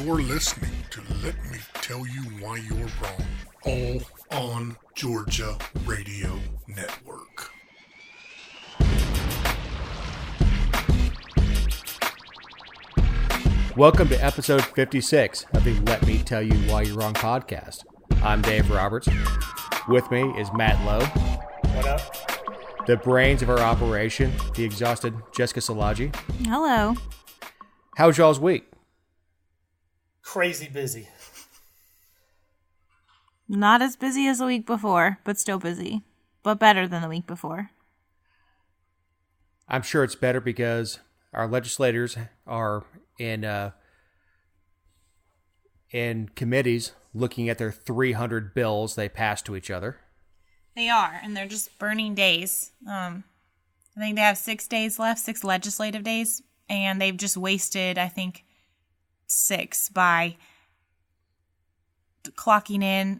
You're listening to Let Me Tell You Why You're Wrong, all on Georgia Radio Network. Welcome to episode 56 of the Let Me Tell You Why You're Wrong podcast. I'm Dave Roberts. With me is Matt Lowe. What up? The brains of our operation, the exhausted Jessica Salaji. Hello. How was y'all's week? Crazy busy. Not as busy as the week before, but still busy. But better than the week before. I'm sure it's better because our legislators are in committees looking at their 300 bills they pass to each other. They are, and they're just burning days. I think they have 6 days left, 6 legislative days, and they've just wasted, I think, 6 by clocking in,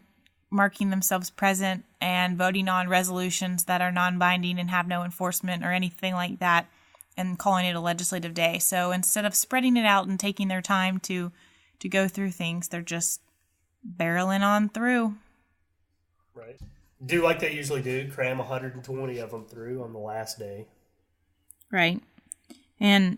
marking themselves present, and voting on resolutions that are non-binding and have no enforcement or anything like that, and calling it a legislative day. So instead of spreading it out and taking their time to go through things, they're just barreling on through. Right. Do like they usually do, cram 120 of them through on the last day. Right. And,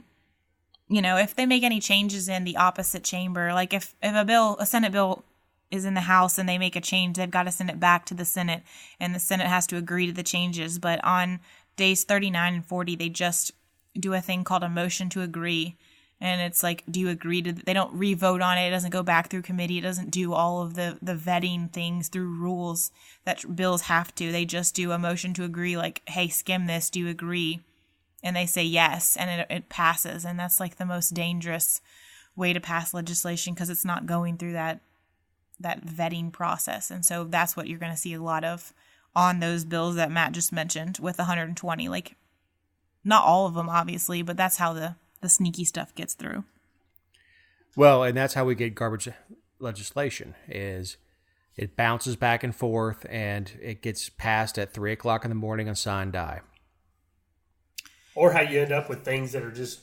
you know, if they make any changes in the opposite chamber, like if a Senate bill is in the House and they make a change, they've got to send it back to the Senate, and the Senate has to agree to the changes. But on days 39 and 40, they just do a thing called a motion to agree. And it's like, do you agree to, they don't re-vote on it. It doesn't go back through committee. It doesn't do all of the vetting things through rules that bills have to. They just do a motion to agree, like, hey, skim this. Do you agree? And they say yes, and it passes. And that's like the most dangerous way to pass legislation because it's not going through that vetting process. And so that's what you're going to see a lot of on those bills that Matt just mentioned with 120. Like, not all of them, obviously, but that's how the sneaky stuff gets through. Well, and that's how we get garbage legislation, is it bounces back and forth, and it gets passed at 3 o'clock in the morning on sign die. Or how you end up with things that are just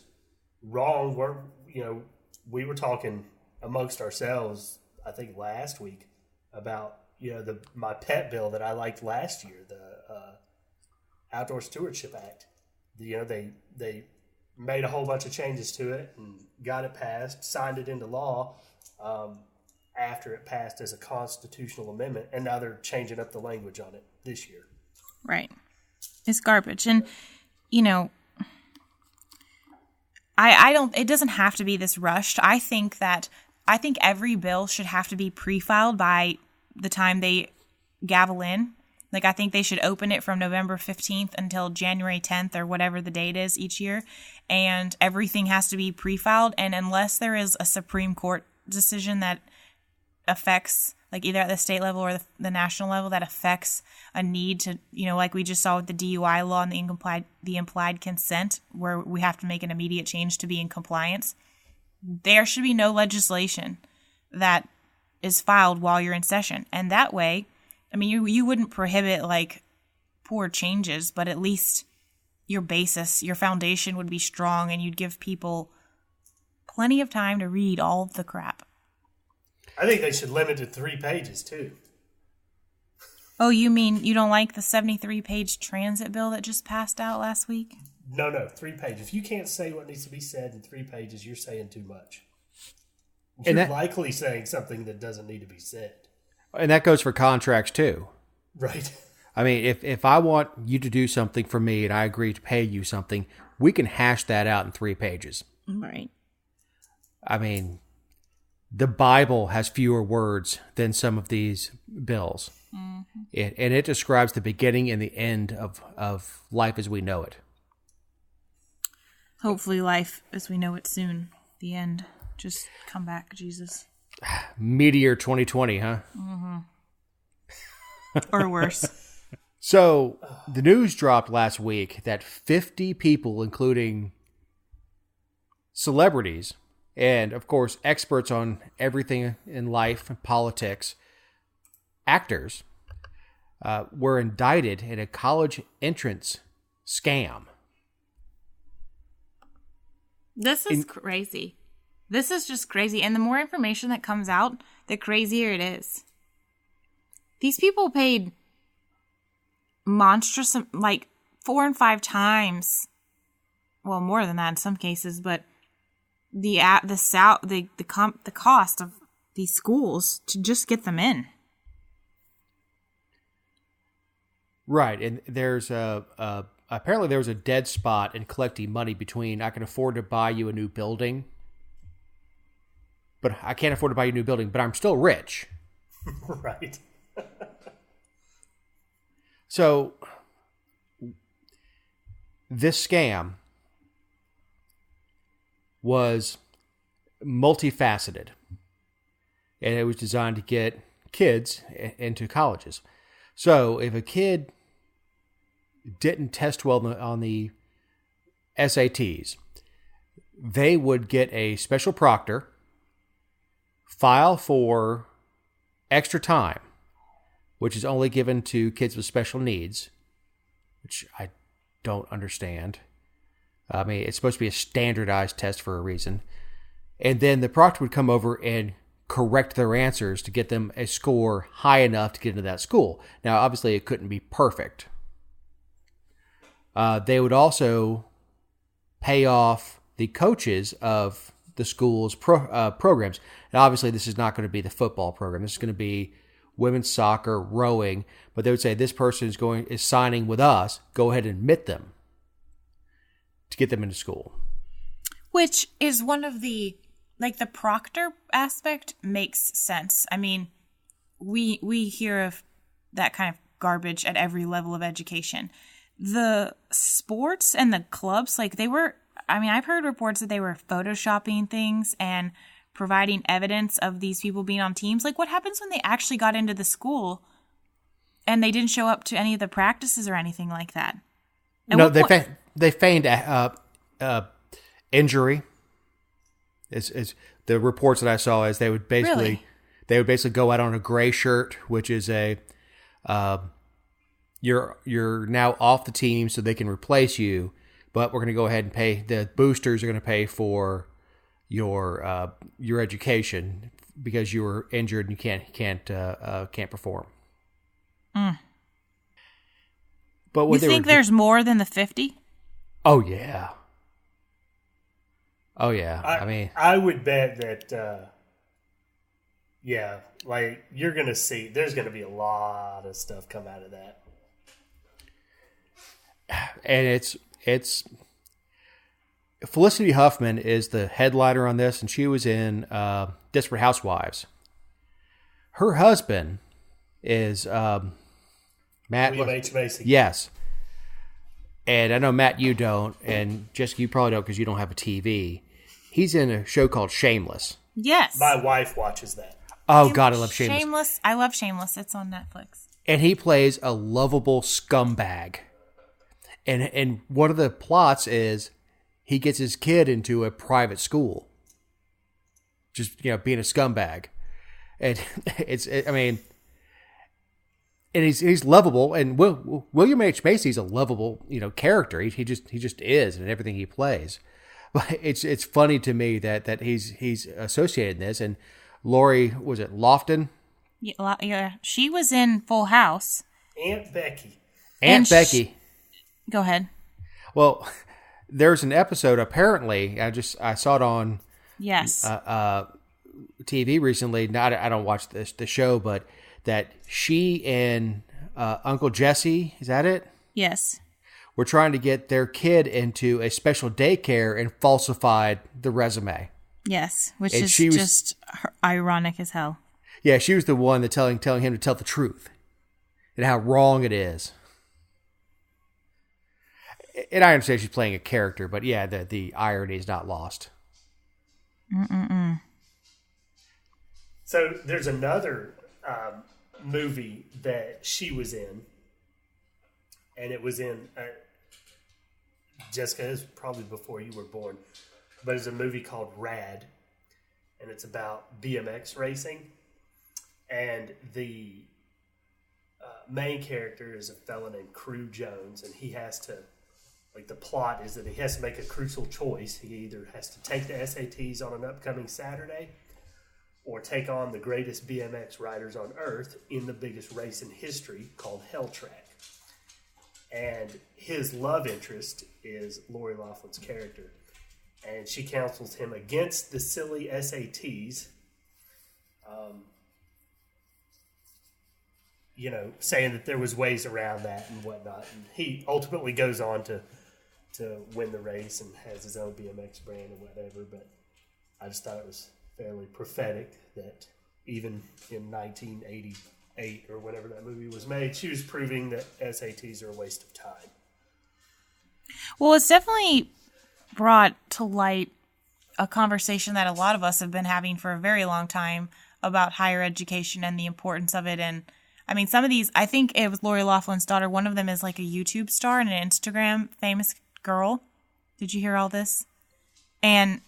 wrong. Where, you know, we were talking amongst ourselves, I think last week, about, you know, my pet bill that I liked last year, the Outdoor Stewardship Act. You know, they made a whole bunch of changes to it and got it passed, signed it into law after it passed as a constitutional amendment, and now they're changing up the language on it this year. Right. It's garbage. And, you know, I don't, it doesn't have to be this rushed. I think every bill should have to be pre-filed by the time they gavel in. Like, I think they should open it from November 15th until January 10th or whatever the date is each year. And everything has to be pre-filed. And unless there is a Supreme Court decision that affects, like either at the state level or the national level, that affects a need to, you know, like we just saw with the DUI law and the implied consent, where we have to make an immediate change to be in compliance, there should be no legislation that is filed while you're in session. And that way, I mean, you wouldn't prohibit, like, poor changes, but at least your basis, your foundation would be strong, and you'd give people plenty of time to read all of the crap. I think they should limit it to 3 pages, too. Oh, you mean you don't like the 73-page transit bill that just passed out last week? No, 3 pages. If you can't say what needs to be said in 3 pages, you're saying too much. You're likely saying something that doesn't need to be said. And that goes for contracts, too. Right. I mean, if I want you to do something for me and I agree to pay you something, we can hash that out in 3 pages. Right. I mean, the Bible has fewer words than some of these bills. Mm-hmm. And it describes the beginning and the end of life as we know it. Hopefully life as we know it soon. The end. Just come back, Jesus. Meteor 2020, huh? Mm-hmm. Or worse. So, the news dropped last week that 50 people, including celebrities, and, of course, experts on everything in life and politics, actors, were indicted in a college entrance scam. This is crazy. This is just crazy. And the more information that comes out, the crazier it is. These people paid monstrous, like 4 and 5 times. Well, more than that in some cases, but the cost of these schools to just get them in. Right, and there's apparently there was a dead spot in collecting money between I can afford to buy you a new building, but I can't afford to buy you a new building, but I'm still rich. Right. So this scam was multifaceted, and it was designed to get kids into colleges. So if a kid didn't test well on the SATs, they would get a special proctor, file for extra time, which is only given to kids with special needs, which I don't understand. I mean, it's supposed to be a standardized test for a reason. And then the proctor would come over and correct their answers to get them a score high enough to get into that school. Now, obviously, it couldn't be perfect. They would also pay off the coaches of the school's programs. And obviously, this is not going to be the football program. This is going to be women's soccer, rowing. But they would say, this person is signing with us. Go ahead and admit them to get them into school. Which is one of the... Like, the proctor aspect makes sense. I mean, we hear of that kind of garbage at every level of education. The sports and the clubs, like, I've heard reports that they were photoshopping things and providing evidence of these people being on teams. Like, what happens when they actually got into the school and they didn't show up to any of the practices or anything like that? No, they feigned injury. Is the reports that I saw is they would basically go out on a gray shirt, which is you're now off the team, so they can replace you. But we're going to go ahead and pay the boosters are going to pay for your education because you were injured and you can't perform. Mm. But you think there's more than the 50? Oh yeah. Oh yeah, I would bet that, like you're gonna see, there's gonna be a lot of stuff come out of that, and it's Felicity Huffman is the headliner on this, and she was in Desperate Housewives. Her husband is Matt William H. Macy. Yes. And I know, Matt, you don't, and Jessica, you probably don't because you don't have a TV. He's in a show called Shameless. Yes. My wife watches that. Oh, God, I love Shameless. I love Shameless. It's on Netflix. And he plays a lovable scumbag. And one of the plots is he gets his kid into a private school. Just, being a scumbag. And and he's lovable, and William H. Macy's a lovable, character. He just is in everything he plays. But it's funny to me that he's associated in this. And Lori, was it Lofton? Yeah, she was in Full House. Aunt Becky. Becky. Go ahead. Well, there's an episode. Apparently, I saw it on TV recently. I don't watch the show, but. That she and Uncle Jesse, is that it? Yes. Were trying to get their kid into a special daycare and falsified the resume. Yes, which is just ironic as hell. Yeah, she was the one that telling him to tell the truth and how wrong it is. And I understand she's playing a character, but yeah, the irony is not lost. So there's another movie that she was in, and it was in Jessica, is probably before you were born, but it's a movie called Rad, and it's about BMX racing, and the main character is a fellow named Crew Jones, and he has to like the plot is that he has to make a crucial choice. He either has to take the SATs on an upcoming Saturday or take on the greatest BMX riders on earth in the biggest race in history called Hell Track. And his love interest is Lori Loughlin's character. And she counsels him against the silly SATs, saying that there was ways around that and whatnot. And he ultimately goes on to win the race and has his own BMX brand or whatever. But I just thought it was fairly prophetic that even in 1988 or whenever that movie was made, she was proving that SATs are a waste of time. Well, it's definitely brought to light a conversation that a lot of us have been having for a very long time about higher education and the importance of it. And I mean, some of these, I think it was Lori Loughlin's daughter. One of them is like a YouTube star and an Instagram famous girl. Did you hear all this? And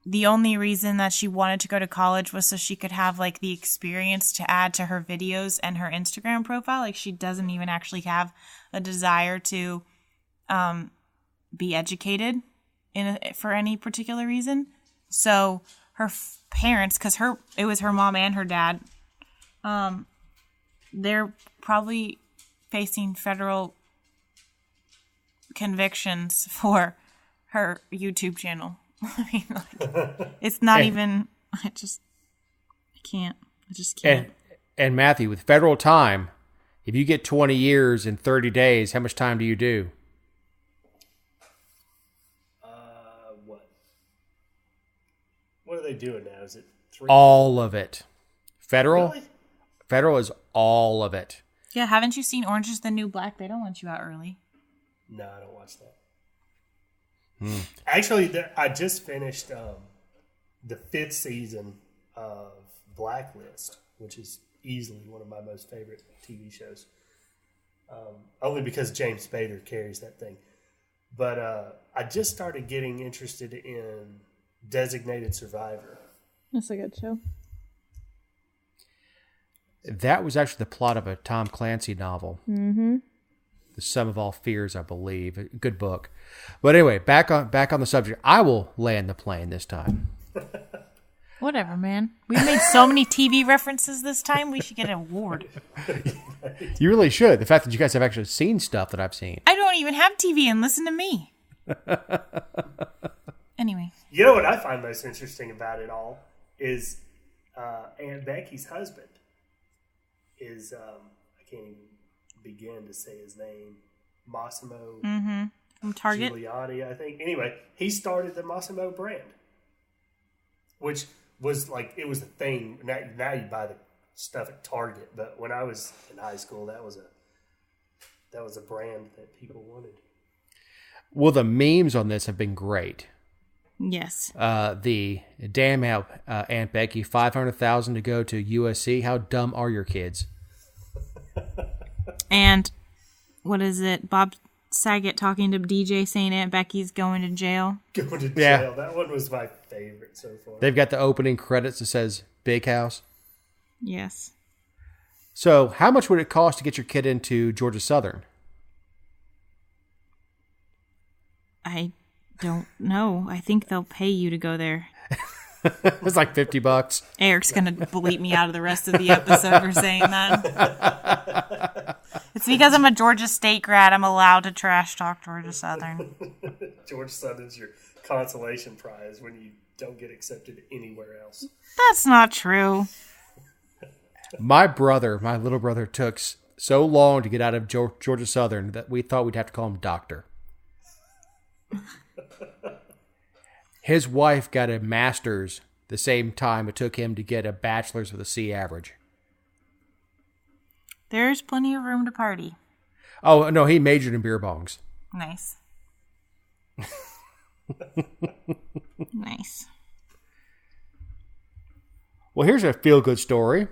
the only reason that she wanted to go to college was so she could have like the experience to add to her videos and her Instagram profile. Like she doesn't even actually have a desire to be educated for any particular reason. So her parents, because it was her mom and her dad, they're probably facing federal convictions for her YouTube channel. I mean, like, it's not even. I can't. And Matthew, with federal time, if you get 20 years in 30 days, how much time do you do? What are they doing now? Is it 3? All of it. Federal? Really? Federal is all of it. Yeah, haven't you seen Orange is the New Black? They don't let you out early. No, I don't watch that. Actually, I just finished the 5th season of Blacklist, which is easily one of my most favorite TV shows. Only because James Spader carries that thing. But I just started getting interested in Designated Survivor. That's a good show. That was actually the plot of a Tom Clancy novel. Mm-hmm. The Sum of All Fears, I believe. A good book. But anyway, back on the subject. I will land the plane this time. Whatever, man. We've made so many TV references this time, we should get an award. You really should. The fact that you guys have actually seen stuff that I've seen. I don't even have TV and listen to me. Anyway. You know what I find most interesting about it all is Aunt Becky's husband is, I can't even begin to say his name, Massimo from Target. Giuliani, I think. Anyway, he started the Massimo brand, which was like, it was a thing. Now you buy the stuff at Target, but when I was in high school, that was a brand that people wanted. Well, the memes on this have been great. Yes. The damn help, Aunt Becky, $500,000 to go to USC. How dumb are your kids? And what is it? Bob Saget talking to DJ saying Aunt Becky's going to jail. Going to jail. Yeah. That one was my favorite so far. They've got the opening credits that says Big House. Yes. So how much would it cost to get your kid into Georgia Southern? I don't know. I think they'll pay you to go there. It's like $50. Eric's going to bleep me out of the rest of the episode for saying that. It's because I'm a Georgia State grad. I'm allowed to trash talk Georgia Southern. Georgia Southern's your consolation prize when you don't get accepted anywhere else. That's not true. My little brother, took so long to get out of Georgia Southern that we thought we'd have to call him Doctor. His wife got a master's the same time it took him to get a bachelor's with a C average. There's plenty of room to party. Oh, no, he majored in beer bongs. Nice. Nice. Well, here's a feel-good story.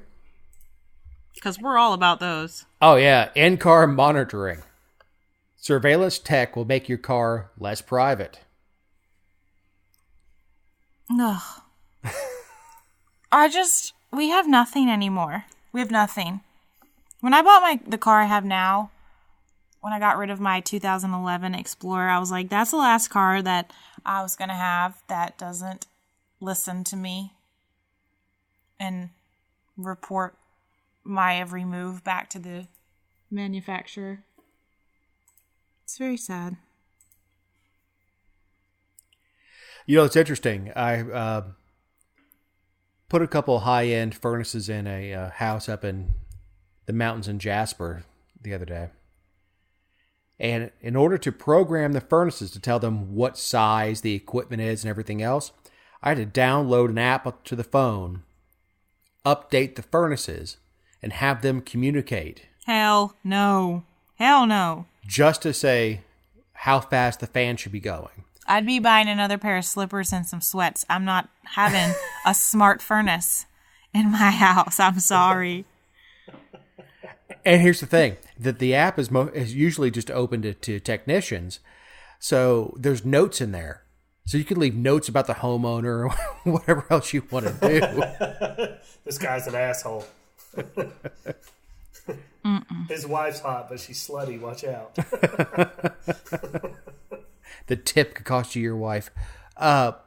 Because we're all about those. Oh, yeah. In-car monitoring. Surveillance tech will make your car less private. No. We have nothing anymore. We have nothing. When I bought the car I have now, when I got rid of my 2011 Explorer, I was like, that's the last car that I was going to have that doesn't listen to me and report my every move back to the manufacturer. It's very sad. You know, it's interesting. I put a couple high-end furnaces in a house up in the mountains in Jasper the other day. And in order to program the furnaces to tell them what size the equipment is and everything else, I had to download an app to the phone, update the furnaces, and have them communicate. Hell no. Hell no. Just to say how fast the fan should be going. I'd be buying another pair of slippers and some sweats. I'm not having a smart furnace in my house. I'm sorry. And here's the thing, that the app is usually just open to technicians. So there's notes in there. So you can leave notes about the homeowner or whatever else you want to do. This guy's an asshole. His wife's hot, but she's slutty. Watch out. The tip could cost you your wife. But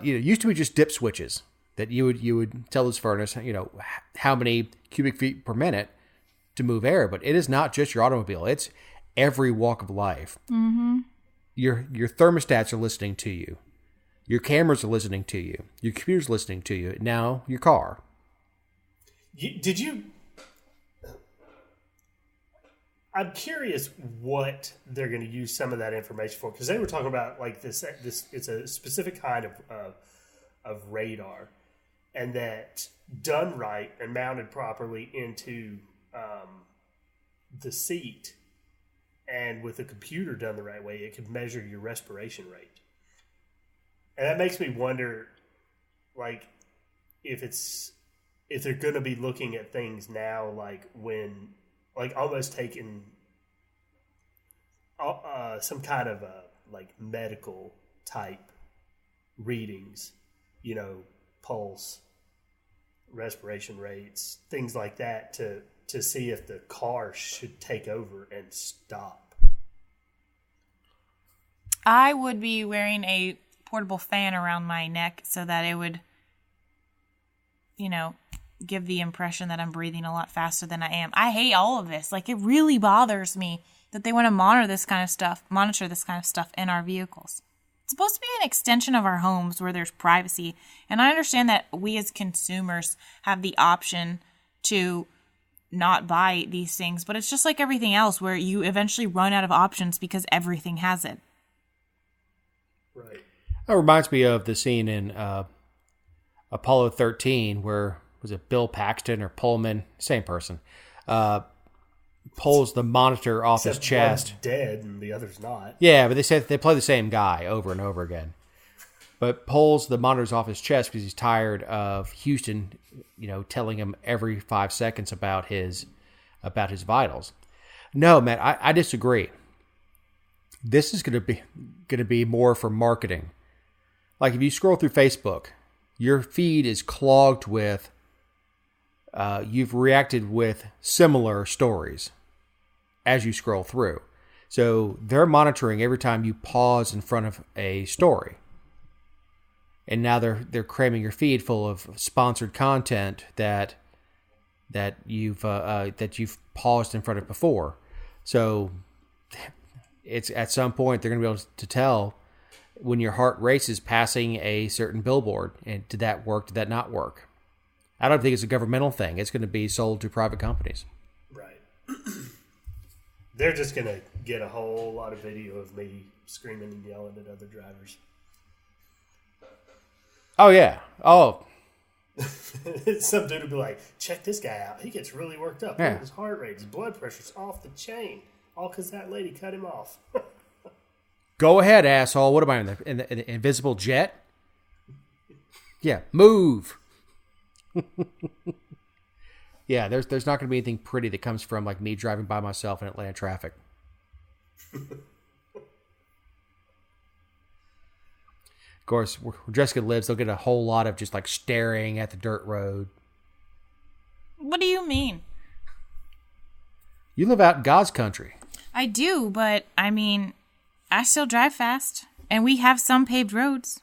it used to be just dip switches that you would tell this furnace, how many cubic feet per minute to move air. But it is not just your automobile; it's every walk of life. Mm-hmm. Your thermostats are listening to you. Your cameras are listening to you. Your computer's listening to you. Now your car. I'm curious what they're going to use some of that information for, because they were talking about like this. It's a specific kind of radar, and that done right and mounted properly into the seat, and with a computer done the right way, it could measure your respiration rate. And that makes me wonder, like, if they're going to be looking at things now, like when. Like almost taking some kind of like medical type readings, pulse, respiration rates, things like that to see if the car should take over and stop. I would be wearing a portable fan around my neck so that it would, give the impression that I'm breathing a lot faster than I am. I hate all of this. Like, it really bothers me that they want to monitor this kind of stuff in our vehicles. It's supposed to be an extension of our homes where there's privacy. And I understand that we as consumers have the option to not buy these things, but it's just like everything else where you eventually run out of options because everything has it. Right. That reminds me of the scene in Apollo 13 where, was it Bill Paxton or Pullman? Same person. Pulls the monitor off his chest. One's dead and the other's not. Yeah, but they said they play the same guy over and over again. But pulls the monitors off his chest because he's tired of Houston, telling him every 5 seconds about his vitals. No, man, I disagree. This is going to be more for marketing. Like if you scroll through Facebook, your feed is clogged with. You've reacted with similar stories as you scroll through. So they're monitoring every time you pause in front of a story. And now they're cramming your feed full of sponsored content that you've paused in front of before. So it's at some point they're going to be able to tell when your heart races passing a certain billboard. And did that work? Did that not work? I don't think it's a governmental thing. It's going to be sold to private companies. Right. They're just going to get a whole lot of video of me screaming and yelling at other drivers. Oh, yeah. Oh. Some dude will be like, check this guy out. He gets really worked up. Yeah. His heart rate, his blood pressure's off the chain. All because that lady cut him off. Go ahead, asshole. What am I, in the invisible jet? Yeah, move. Yeah, there's not going to be anything pretty that comes from like me driving by myself in Atlanta traffic. Of course, where Jessica lives, they'll get a whole lot of just like staring at the dirt road. What do you mean? You live out in God's country. I do, but I mean, I still drive fast, and we have some paved roads.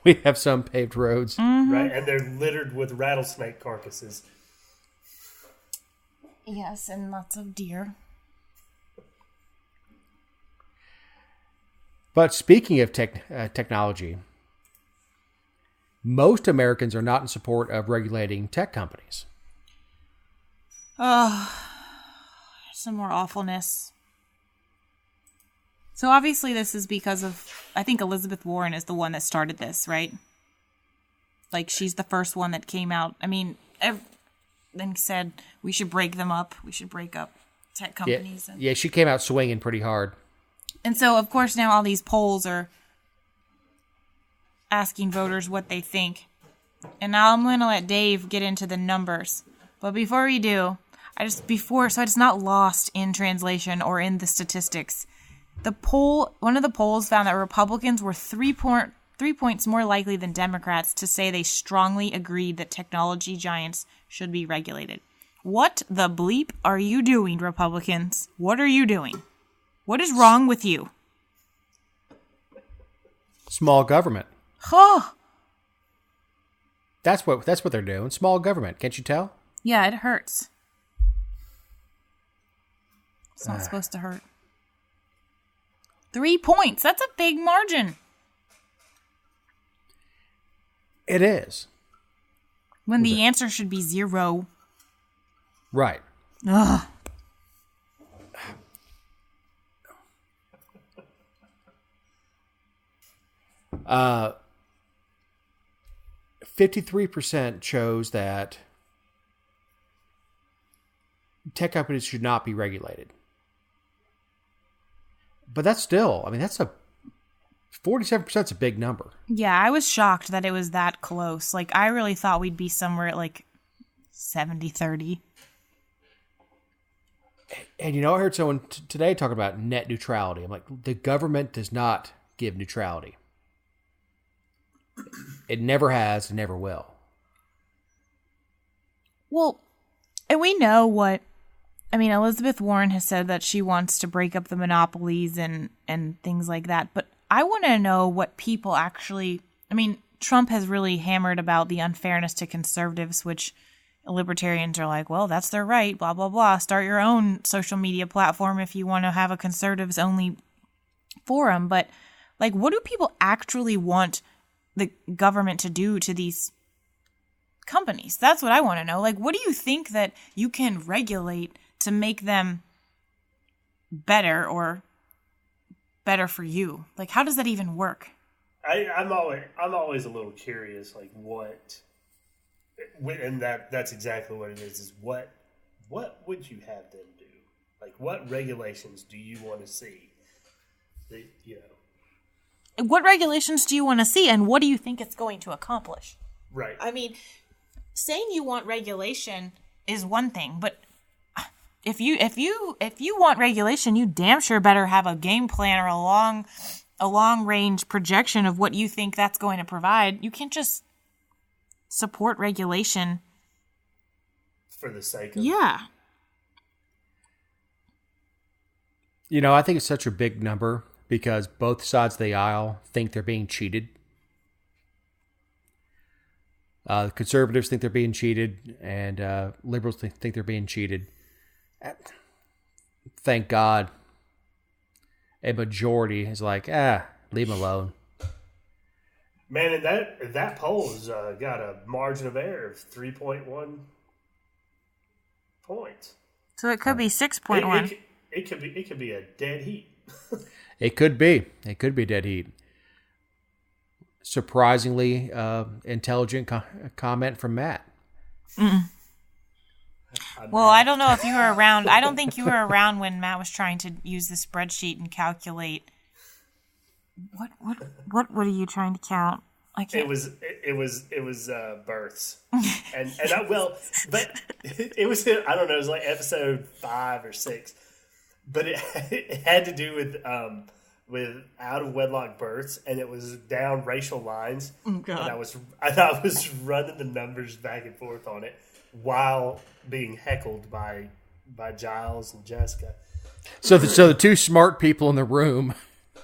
We have some paved roads. Mm-hmm. Right, and they're littered with rattlesnake carcasses. Yes, and lots of deer. But speaking of technology, most Americans are not in support of regulating tech companies. Oh, some more awfulness. So obviously this is because of, I think Elizabeth Warren is the one that started this, right? Like, she's the first one that came out. I mean, then said we should break them up. We should break up tech companies. Yeah, she came out swinging pretty hard. And so, of course, now all these polls are asking voters what they think. And now I'm going to let Dave get into the numbers. But before we do, so it's not lost in translation or in the statistics. One of the polls found that Republicans were 3 points more likely than Democrats to say they strongly agreed that technology giants should be regulated. What the bleep are you doing, Republicans? What are you doing? What is wrong with you? Small government. Huh. That's what they're doing. Small government. Can't you tell? Yeah, it hurts. It's not supposed to hurt. 3 points. That's a big margin. It is. When the answer should be 0. Right. Ugh. Uh, 53% chose that tech companies should not be regulated. But that's still, I mean, 47% is a big number. Yeah, I was shocked that it was that close. Like, I really thought we'd be somewhere at like 70-30. And I heard someone today talking about net neutrality. I'm like, the government does not give neutrality. It never has and never will. Well, and we know Elizabeth Warren has said that she wants to break up the monopolies and things like that. But I want to know what people actually, Trump has really hammered about the unfairness to conservatives, which libertarians are like, well, that's their right, blah, blah, blah. Start your own social media platform if you want to have a conservatives only forum. But like, what do people actually want the government to do to these companies? That's what I want to know. Like, what do you think that you can regulate to make them better or better for you? Like, how does that even work? I'm always a little curious, like what, and that's exactly what it is what would you have them do? Like, what regulations do you want to see? What regulations do you want to see, and what do you think it's going to accomplish? Right. Saying you want regulation is one thing, but if you want regulation, you damn sure better have a game plan or a long range projection of what you think that's going to provide. You can't just support regulation for the sake of I think it's such a big number because both sides of the aisle think they're being cheated. Conservatives think they're being cheated, and liberals think they're being cheated. Thank God a majority is like, leave them alone. Man, and that poll's got a margin of error of 3.1 points. So it could be 6.1. It could be a dead heat. It could be dead heat. Surprisingly intelligent comment from Matt. Well, I don't know if you were around. I don't think you were around when Matt was trying to use the spreadsheet and calculate. What are you trying to count? I can't. It was births, but it was, I don't know, it was like episode 5 or 6, but it had to do with out of wedlock births, and it was down racial lines. Oh, God. And I was running the numbers back and forth on it. while being heckled by Giles and Jessica. So the two smart people in the room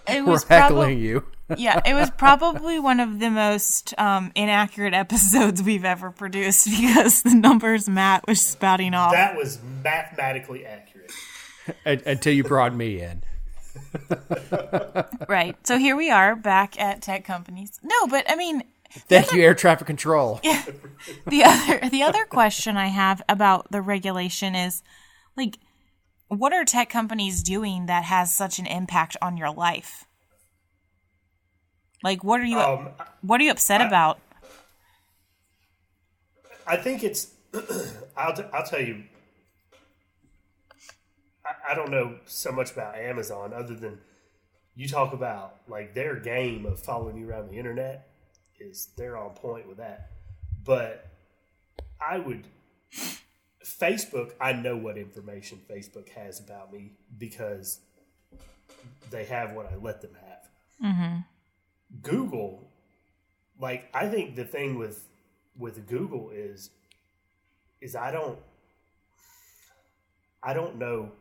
were heckling you. Yeah, it was probably one of the most inaccurate episodes we've ever produced because the numbers Matt was spouting off. That was mathematically accurate. Until you brought me in. Right. So here we are back at tech companies. No, but I mean... Thank you, air traffic control. Yeah. The other question I have about the regulation is, like, what are tech companies doing that has such an impact on your life? Like, what are you upset about? I think it's. I'll tell you. I don't know so much about Amazon other than you talk about like their game of following you around the internet is they're on point with that. But Facebook, I know what information Facebook has about me because they have what I let them have. Mm-hmm. Google, like, I think the thing with Google is I don't know.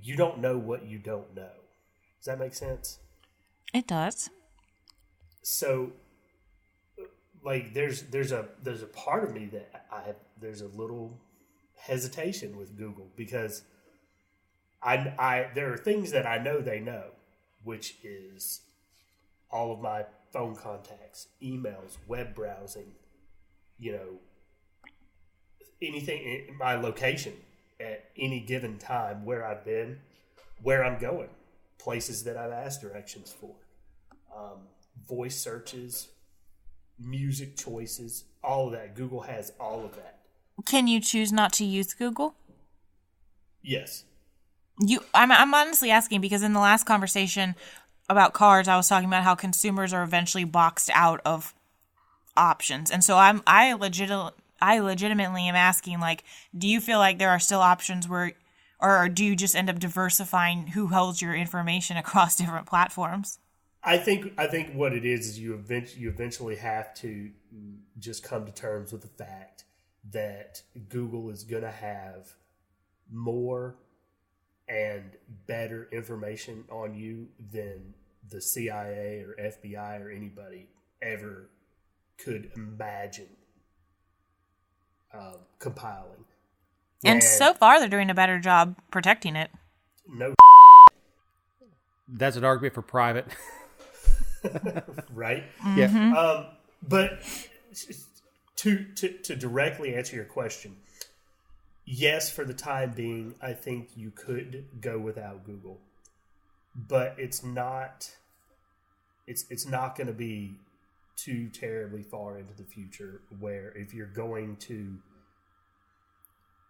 You don't know what you don't know. Does that make sense? It does. So, like, there's a part of me that there's a little hesitation with Google because I there are things that I know they know, which is all of my phone contacts, emails, web browsing, anything, my location at any given time, where I've been, where I'm going, places that I've asked directions for, voice searches, music choices, all of that. Google has all of that. Can you choose not to use Google? Yes. I'm honestly asking because in the last conversation about cars, I was talking about how consumers are eventually boxed out of options, and so I legitimately am asking, like, do you feel like there are still options where, or do you just end up diversifying who holds your information across different platforms? I think what it is you eventually have to just come to terms with the fact that Google is going to have more and better information on you than the CIA or FBI or anybody ever could imagine compiling. And so far, they're doing a better job protecting it. No. That's an argument for private. Right? Mm-hmm. Yeah. But to directly answer your question, yes, for the time being, I think you could go without Google, but it's not going to be too terribly far into the future where if you're going to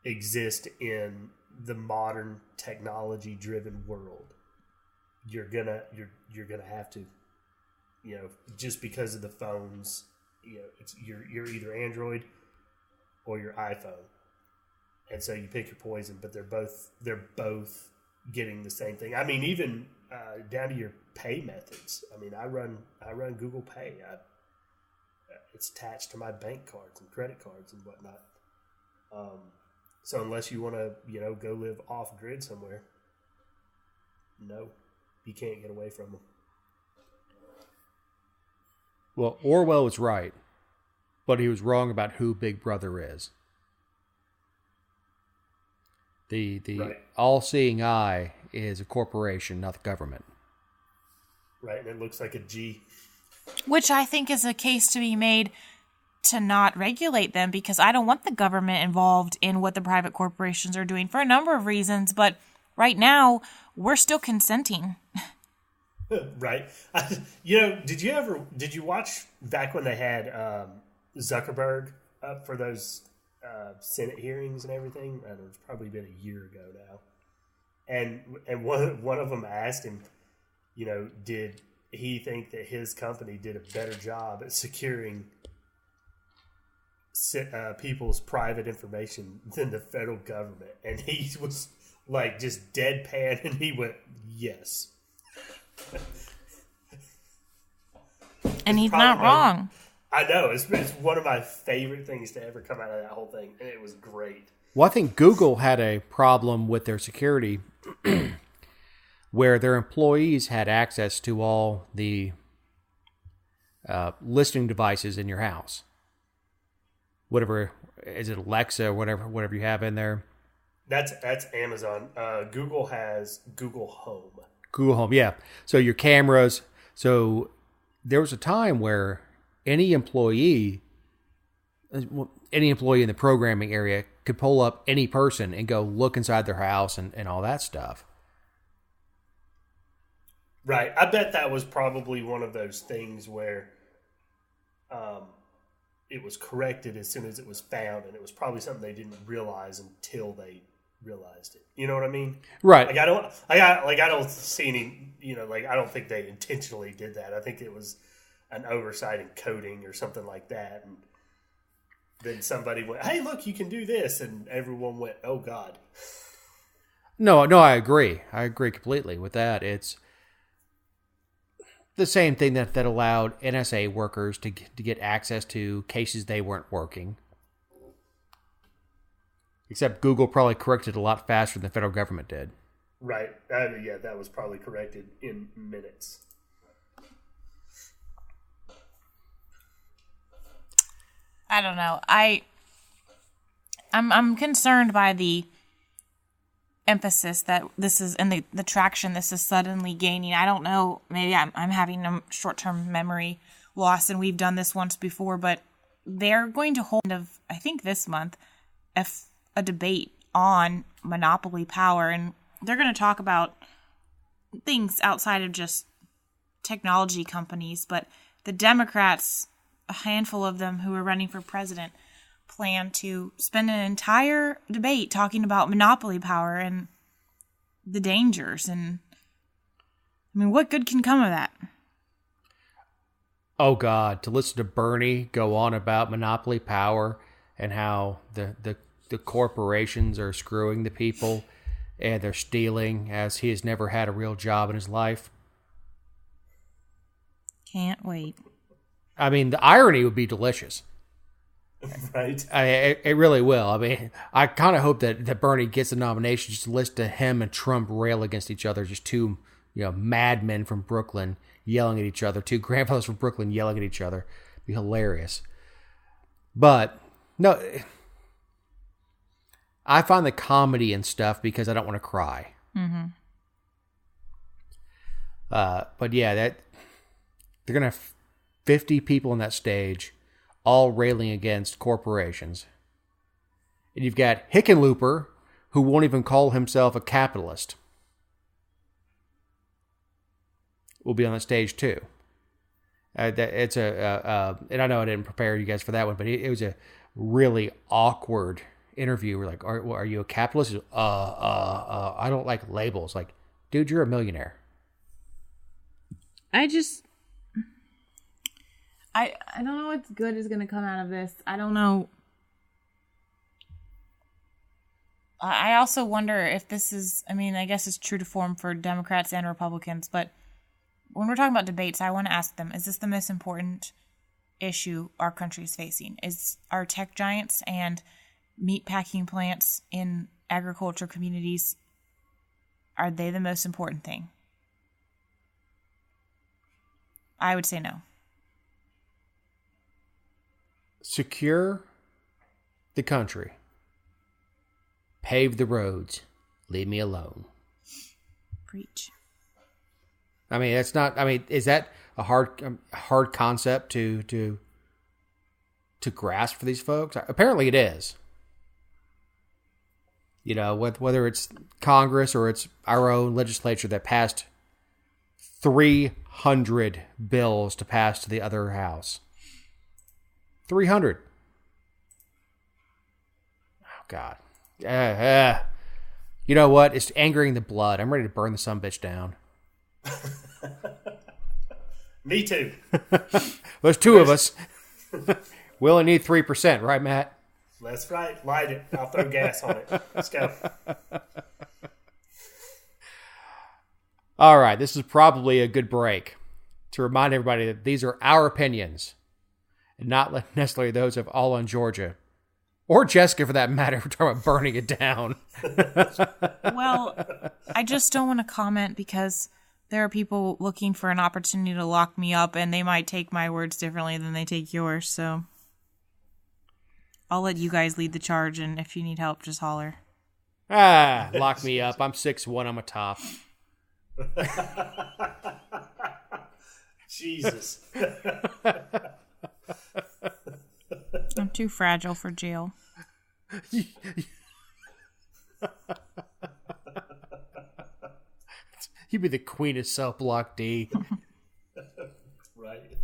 exist in the modern technology driven world, you're gonna have to, just because of the phones, you're either Android or your iPhone. And so you pick your poison, but they're both getting the same thing. I mean, even down to your pay methods. I mean, I run Google Pay. It's attached to my bank cards and credit cards and whatnot. So unless you want to, go live off grid somewhere, no, you can't get away from them. Well, Orwell was right, but he was wrong about who Big Brother is. The right. all-seeing eye is a corporation, not the government. Right, and it looks like a G. Which I think is a case to be made to not regulate them, because I don't want the government involved in what the private corporations are doing for a number of reasons. But right now, we're still consenting. Right. Did you watch back when they had Zuckerberg up for those Senate hearings and everything? I don't know, it's probably been a year ago now. And one of them asked him, did he think that his company did a better job at securing people's private information than the federal government? And he was like just deadpan, and he went, yes. And he's not wrong. I know. It's one of my favorite things to ever come out of that whole thing, and it was great. Well, I think Google had a problem with their security where their employees had access to all the listening devices in your house. Whatever, is it Alexa or whatever you have in there? That's Amazon. Google has Google Home. Google Home, yeah. So your cameras. So there was a time where any employee in the programming area could pull up any person and go look inside their house and all that stuff. Right. I bet that was probably one of those things where it was corrected as soon as it was found, and it was probably something they didn't realize until they realized it. You know what I mean? Right. Like I don't see any. I don't think they intentionally did that. I think it was an oversight in coding or something like that, and then somebody went, "Hey, look, you can do this," and everyone went, "Oh God." No, I agree. I agree completely with that. It's the same thing that allowed NSA workers to get access to cases they weren't working. Except Google probably corrected a lot faster than the federal government did. Right. Yeah, that was probably corrected in minutes. I don't know. I'm concerned by the emphasis that this is and the traction this is suddenly gaining. I don't know. Maybe I'm having a short-term memory loss, and we've done this once before, but they're going to hold, I think this month, a debate on monopoly power, and they're going to talk about things outside of just technology companies, but the Democrats, a handful of them who are running for president, plan to spend an entire debate talking about monopoly power and the dangers. And I mean, what good can come of that? Oh God, to listen to Bernie go on about monopoly power and how the corporations are screwing the people and they're stealing, as he has never had a real job in his life. Can't wait. I mean, the irony would be delicious. Right. It really will. I mean, I kind of hope that Bernie gets the nomination just to listen to him and Trump rail against each other. Just two, madmen from Brooklyn yelling at each other. Two grandfathers from Brooklyn yelling at each other. It'd be hilarious. But, no, I find the comedy and stuff because I don't want to cry. Mm-hmm. But yeah, they're going to have 50 people on that stage all railing against corporations. And you've got Hickenlooper, who won't even call himself a capitalist, will be on the stage too. It's and I know I didn't prepare you guys for that one, but it was a really awkward interview. We're like, are you a capitalist? I don't like labels. Like, dude, you're a millionaire. I don't know what's good is going to come out of this. I don't know. I also wonder if this is, I guess it's true to form for Democrats and Republicans, but when we're talking about debates, I want to ask them, is this the most important issue our country is facing? Is our tech giants and meat packing plants in agriculture communities, are they the most important thing? I would say no. Secure the country. Pave the roads. Leave me alone. Preach. Is that a hard concept to grasp for these folks? Apparently it is. Whether it's Congress or it's our own legislature that passed 300 bills to pass to the other house. 300. Oh, God. You know what? It's angering the blood. I'm ready to burn the sumbitch down. Me too. There's two of us. We only need 3%, right, Matt? That's right. Light it. I'll throw gas on it. Let's go. All right. This is probably a good break to remind everybody that these are our opinions. and not necessarily those of All on Georgia. Or Jessica, for that matter, if we're talking about burning it down. Well, I just don't want to comment because there are people looking for an opportunity to lock me up, and they might take my words differently than they take yours, so I'll let you guys lead the charge, and if you need help, just holler. Lock me up. I'm 6'1", I'm a top. Jesus. I'm too fragile for jail. You'd be the queen of cell block D. Right.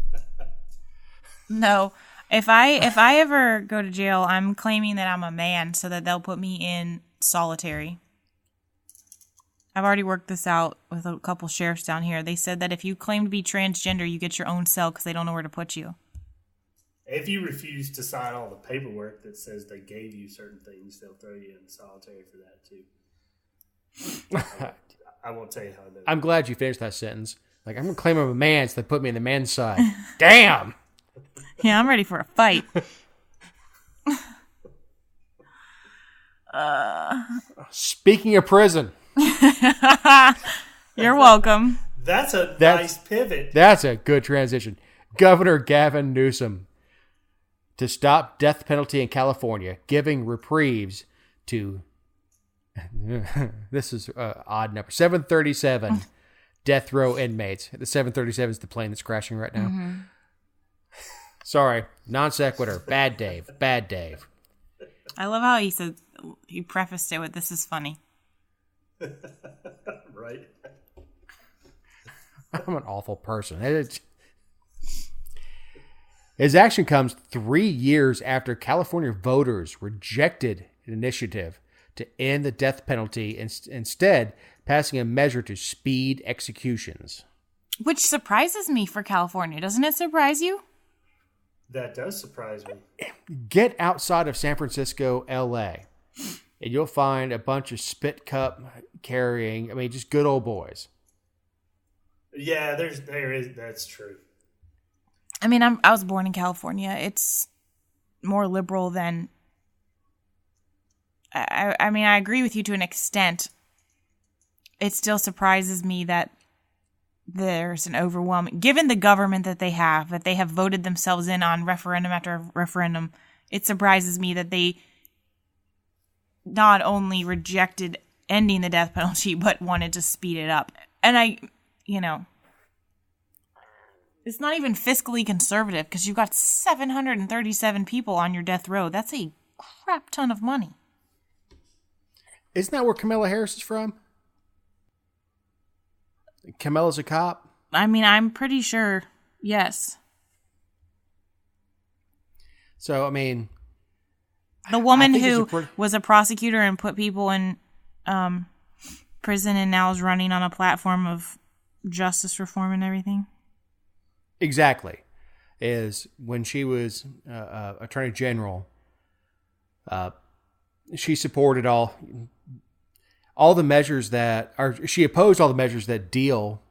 No. If I ever go to jail, I'm claiming that I'm a man so that they'll put me in solitary. I've already worked this out with a couple sheriffs down here. They said that if you claim to be transgender, you get your own cell because they don't know where to put you. If you refuse to sign all the paperwork that says they gave you certain things, they'll throw you in solitary for that too. I won't tell you how I know. I'm glad you finished that sentence. Like, I'm going to claim I'm a man, so they put me in the men's side. Damn! Yeah, I'm ready for a fight. Speaking of prison. You're welcome. That's a nice pivot. That's a good transition. Governor Gavin Newsom to stop death penalty in California, giving reprieves to, this is an odd number, 737 death row inmates. The 737 is the plane that's crashing right now. Mm-hmm. Sorry, non sequitur. Bad Dave. I love how he prefaced it with, "This is funny." Right. I'm an awful person. His action comes 3 years after California voters rejected an initiative to end the death penalty, instead passing a measure to speed executions. Which surprises me for California. Doesn't it surprise you? That does surprise me. Get outside of San Francisco, L.A., and you'll find a bunch of spit cup carrying, just good old boys. Yeah, there is. That's true. I was born in California. It's more liberal than. I agree with you to an extent. It still surprises me that there's an overwhelming, given the government that they have voted themselves in on referendum after referendum. It surprises me that they not only rejected ending the death penalty, but wanted to speed it up. And it's not even fiscally conservative because you've got 737 people on your death row. That's a crap ton of money. Isn't that where Kamala Harris is from? Kamala's a cop? I'm pretty sure, yes. So, the woman who was a prosecutor and put people in prison and now is running on a platform of justice reform and everything. Exactly. Is when she was Attorney General, she supported all the measures she opposed all the measures that Deal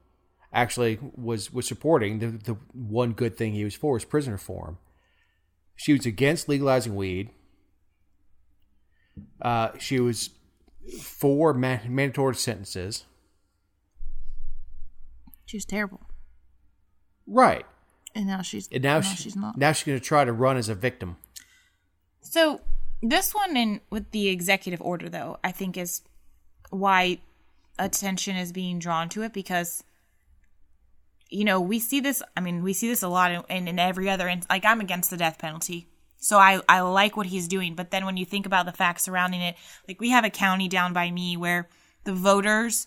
actually was supporting. The one good thing he was for was prison reform. She was against legalizing weed. She was for mandatory sentences. She was terrible. Right. And now she's not. Now she's going to try to run as a victim. So this one with the executive order, though, I think is why attention is being drawn to it, because we see this a lot in every other, I'm against the death penalty. So I like what he's doing. But then when you think about the facts surrounding it, we have a county down by me where the voters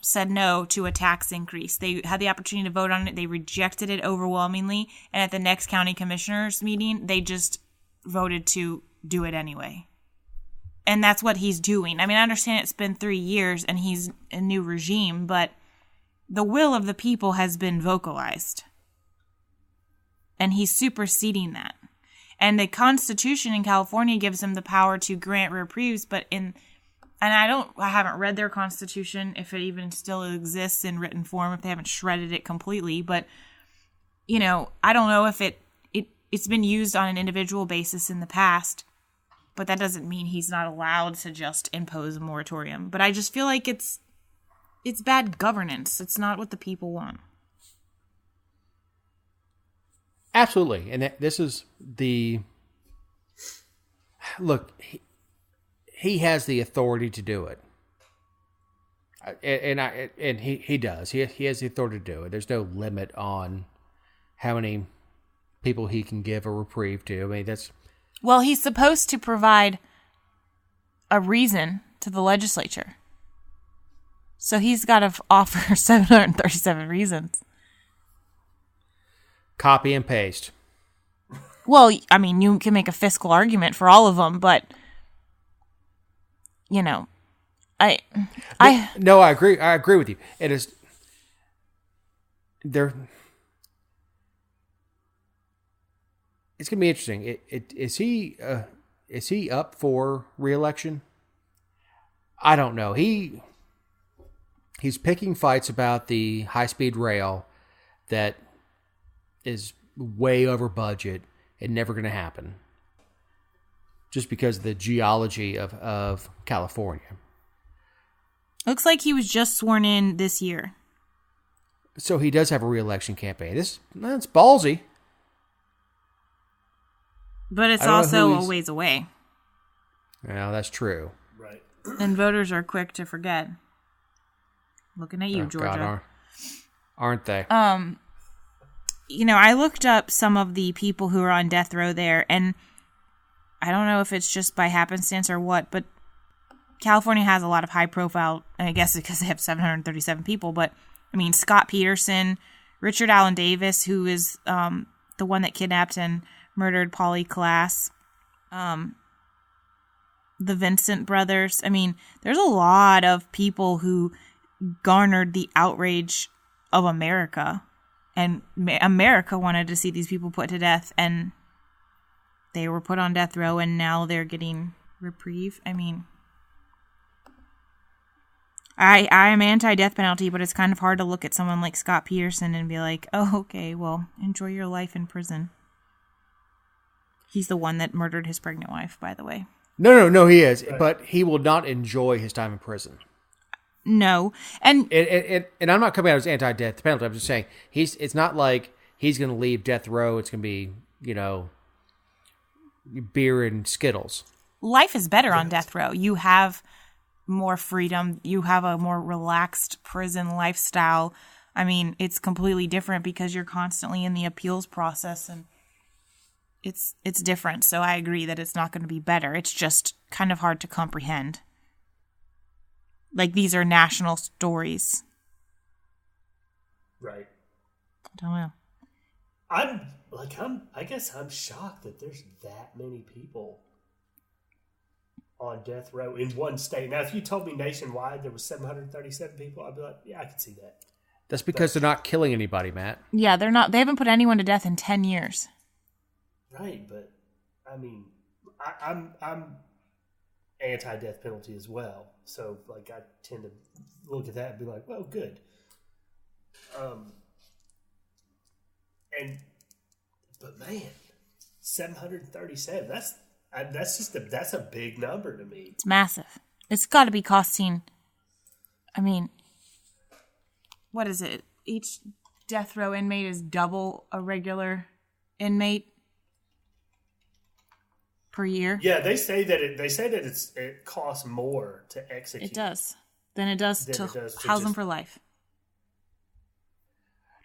said no to a tax increase. They had the opportunity to vote on it. They rejected it overwhelmingly. And at the next county commissioners meeting, they just voted to do it anyway. And that's what he's doing. I understand it's been 3 years and he's a new regime, but the will of the people has been vocalized. And he's superseding that. And the Constitution in California gives him the power to grant reprieves, but I haven't read their Constitution, if it even still exists in written form, if they haven't shredded it completely, but, I don't know if it's been used on an individual basis in the past, but that doesn't mean he's not allowed to just impose a moratorium. But I just feel like it's bad governance. It's not what the people want. Absolutely. And this is the... Look, he has the authority to do it. And he does. He has the authority to do it. There's no limit on how many people he can give a reprieve to. I mean, that's... Well, he's supposed to provide a reason to the legislature. So he's got to offer 737 reasons. Copy and paste. Well, I mean, you can make a fiscal argument for all of them, but, you know, No, I agree. I agree with you. It is... There... It's going to be interesting. Is he up for re-election? I don't know. He's picking fights about the high-speed rail that is way over budget and never going to happen, just because of the geology of California. Looks like he was just sworn in this year. So he does have a re-election campaign. That's ballsy. But it's also a ways away. Yeah, that's true. Right. And voters are quick to forget. Looking at you, Georgia. God, aren't they? You know, I looked up some of the people who are on death row there, and I don't know if it's just by happenstance or what, but California has a lot of high profile, and I guess because they have 737 people, but I mean, Scott Peterson, Richard Allen Davis, who is the one that kidnapped and murdered Polly Klaas, the Vincent brothers. I mean, there's a lot of people who garnered the outrage of America, and America wanted to see these people put to death, and they were put on death row, and now they're getting reprieve. I mean, I am anti-death penalty, but it's kind of hard to look at someone like Scott Peterson and be like, oh, okay, well, enjoy your life in prison. He's the one that murdered his pregnant wife, by the way. No, he is. Right. But he will not enjoy his time in prison. No. And I'm not coming out as anti-death penalty. I'm just saying, it's not like he's going to leave death row. It's going to be, beer and Skittles. Life is better on death row. You have more freedom. You have a more relaxed prison lifestyle. I mean, it's completely different because you're constantly in the appeals process, and it's different. So I agree that it's not going to be better. It's just kind of hard to comprehend. Like, these are national stories. Right. I don't know. I guess I'm shocked that there's that many people on death row in one state. Now, if you told me nationwide there was 737 people, I'd be like, yeah, I could see that. That's because they're not killing anybody, Matt. Yeah, they're not. They haven't put anyone to death in 10 years. Right, but I mean, I'm anti-death penalty as well. So, like, I tend to look at that and be like, well, good. But man, 737. That's a big number to me. It's massive. It's got to be costing. I mean, what is it? Each death row inmate is double a regular inmate per year. Yeah, they say that it costs more to execute. It does than it does to house them for life.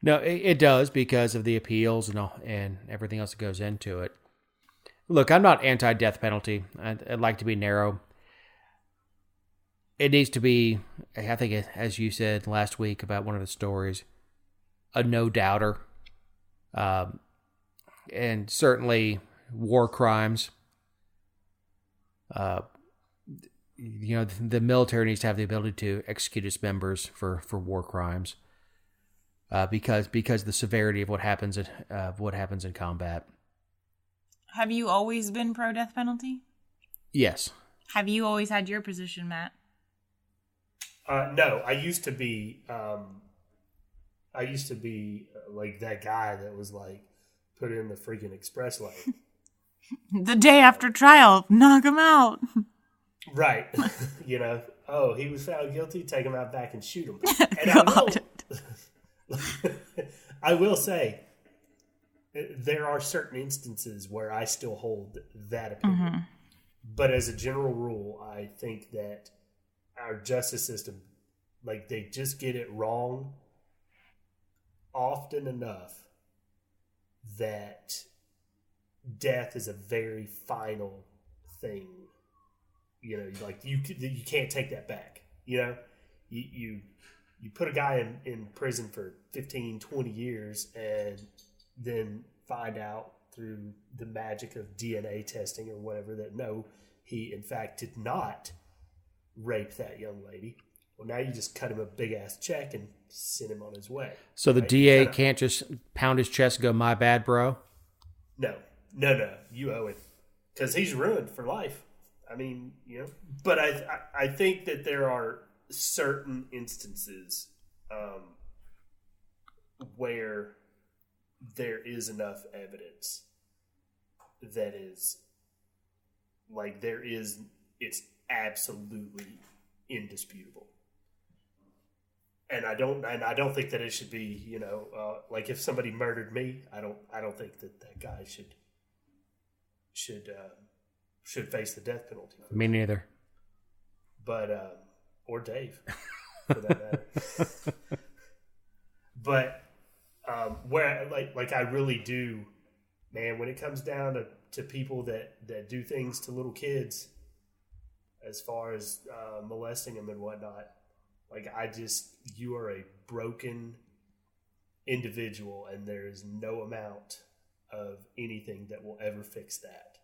No, it does because of the appeals and everything else that goes into it. Look, I'm not anti-death penalty. I'd like to be narrow. It needs to be, I think, as you said last week about one of the stories, a no-doubter. And certainly war crimes. The military needs to have the ability to execute its members for war crimes. Because of the severity of what happens in combat. Have you always been pro-death penalty? Yes. Have you always had your position, Matt? No, I used to be like that guy that was like, put in the freaking express lane. The day after trial, knock him out. Right. Oh, he was found guilty, take him out back and shoot him. And I will say, there are certain instances where I still hold that opinion. Mm-hmm. But as a general rule, I think that our justice system, they just get it wrong often enough that death is a very final thing. You can't take that back. You put a guy in prison for 15, 20 years and then find out through the magic of DNA testing or whatever that no, he in fact did not rape that young lady. Well, now you just cut him a big ass check and send him on his way. So the DA can't just pound his chest and go, "My bad, bro"? No. You owe it because he's ruined for life. I mean, but I think that there are certain instances where there is enough evidence that is it's absolutely indisputable. And I don't think that it should be, if somebody murdered me, I don't think that guy should face the death penalty. Me neither. But or Dave, for that matter. But where I really do, man, when it comes down to people that do things to little kids, as far as molesting them and whatnot, you are a broken individual, and there is no amount of anything that will ever fix that.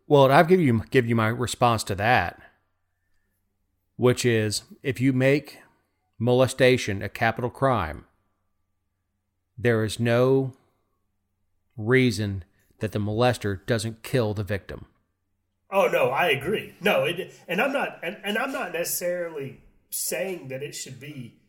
Well, and I'll give you my response to that, which is if you make molestation a capital crime, there is no reason that the molester doesn't kill the victim. Oh no, I agree. No, and I'm not necessarily saying that it should be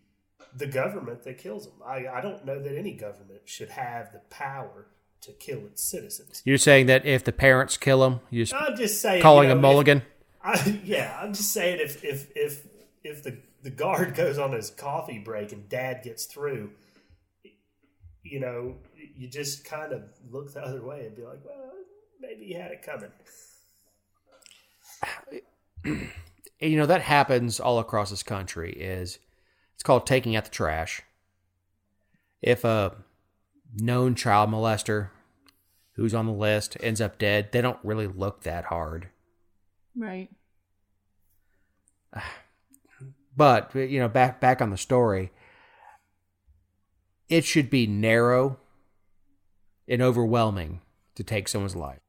the government that kills them. I don't know that any government should have the power to kill its citizens. You're saying that if the parents kill them, I'm just saying, calling a mulligan? I'm just saying if the guard goes on his coffee break and dad gets through, you just kind of look the other way and be like, well, maybe he had it coming. That happens all across this country. It's called taking out the trash. If a known child molester who's on the list ends up dead, they don't really look that hard. Right. But, back on the story, it should be narrow and overwhelming to take someone's life.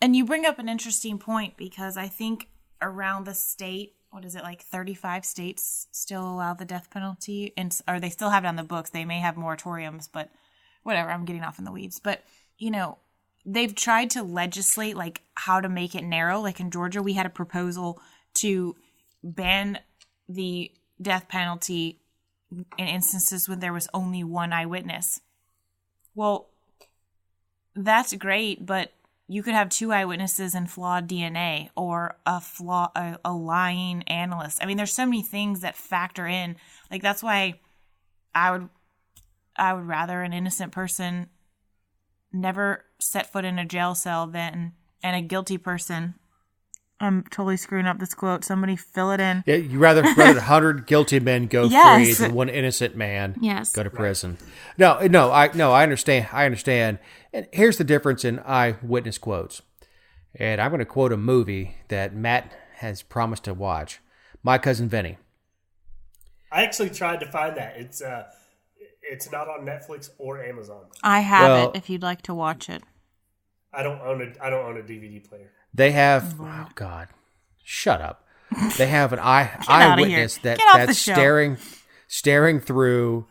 And you bring up an interesting point, because I think around the state, 35 states still allow the death penalty, or they still have it on the books. They may have moratoriums, but whatever, I'm getting off in the weeds. But, they've tried to legislate how to make it narrow. Like in Georgia, we had a proposal to ban the death penalty in instances when there was only one eyewitness. Well, that's great, but you could have two eyewitnesses and flawed DNA, or a lying analyst. I mean, there's so many things that factor in. That's why I would rather an innocent person never set foot in a jail cell and a guilty person. I'm totally screwing up this quote. Somebody fill it in. Yeah, you rather 100 guilty men go free than one innocent man go to prison. No, I understand. And here's the difference in eyewitness quotes. And I'm going to quote a movie that Matt has promised to watch. My Cousin Vinny. I actually tried to find that. It's not on Netflix or Amazon. I have it if you'd like to watch it. I don't own a DVD player. They have, oh God, shut up. They have an eyewitness that's staring through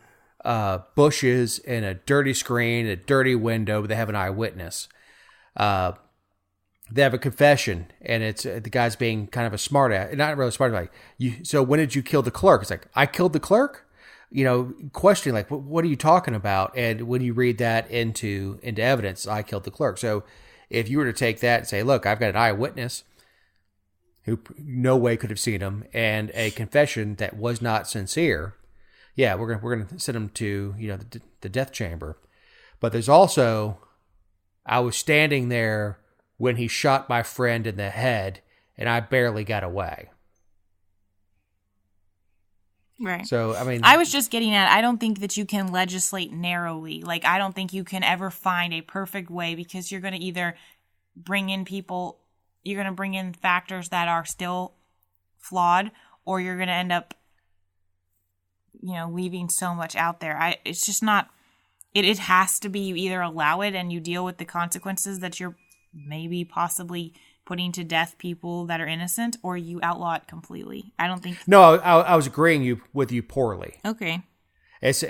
bushes and a dirty screen, a dirty window. They have an eyewitness. They have a confession, and it's the guy's being kind of a smart ass, not really smart. So when did you kill the clerk? It's like, I killed the clerk? questioning, like, what are you talking about? And when you read that into evidence, I killed the clerk. So if you were to take that and say, look, I've got an eyewitness who no way could have seen him and a confession that was not sincere, yeah, we're gonna send him to the death chamber. But there's also, I was standing there when he shot my friend in the head, and I barely got away. Right. So, I mean, I was just getting at, I don't think that you can legislate narrowly. Like, I don't think you can ever find a perfect way, because you're going to either bring in factors that are still flawed, or you're going to end up, leaving so much out there. It's just not, it has to be, you either allow it and you deal with the consequences that you're maybe possibly putting to death people that are innocent, or you outlaw it completely. I don't think. No, I was agreeing with you poorly. Okay. It's